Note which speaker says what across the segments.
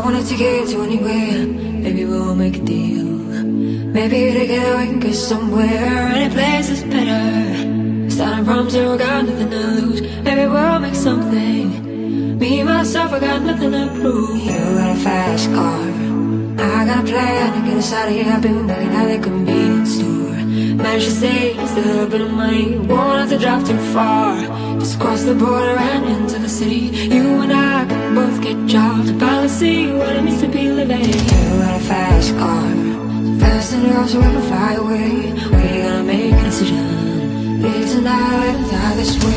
Speaker 1: wanna take it to anywhere. Maybe we'll make a deal. Maybe together we can get somewhere. Any place is better. Starting from zero, got nothing to lose. Maybe we'll make something. Me, myself, I got nothing to prove. You got a fast car, I got a plan to get us out of here. I've been working at the convenience store. Managed to save just a little bit of money. Won't have to drive too far. Just cross the border and into the city. You and I can both get jobs and finally see what it means to be living. You got a fast car, so fast enough so we can fly away. We gotta make a decision. Live tonight, live die this way.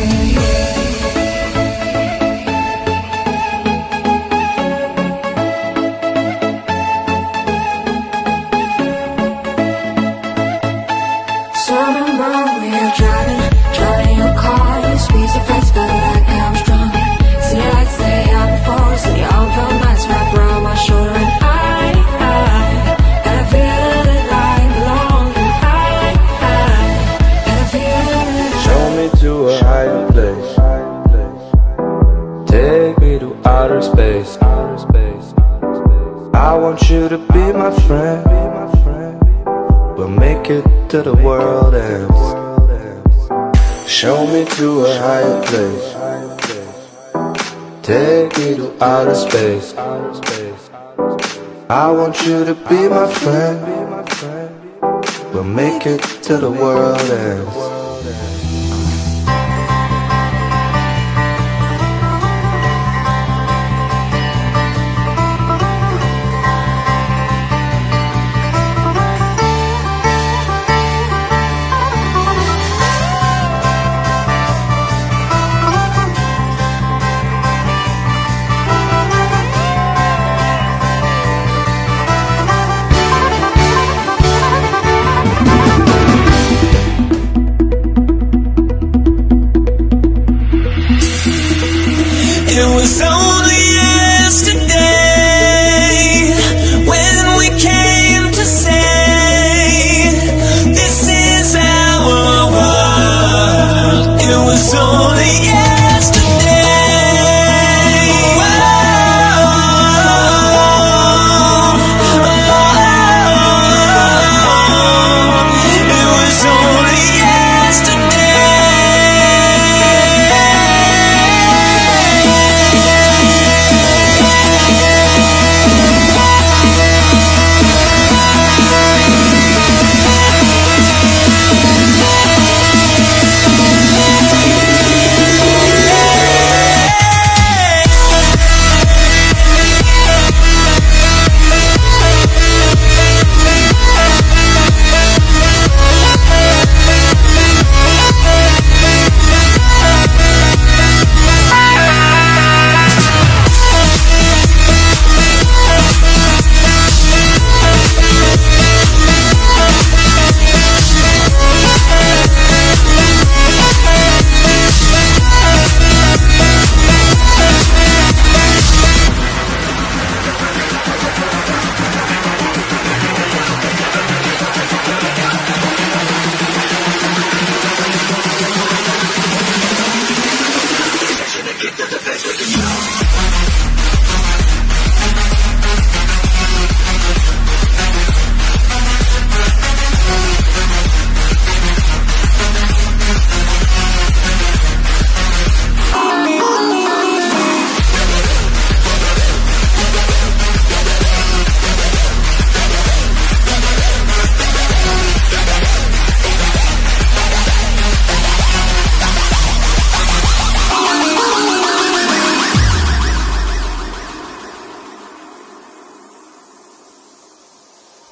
Speaker 1: So I remember we were driving your car. You speed so fast, felt like I was drunk. City lights lay out before, city on felt nice wrapped around my shoulder. And I had a feeling like I belong. I had a feeling.
Speaker 2: Show me to a higher place. Take me to outer space. I want you to be my friend. We'll make it till the world ends. Show me to a higher place. Take me to outer space. I want you to be my friend. We'll make it till the world ends.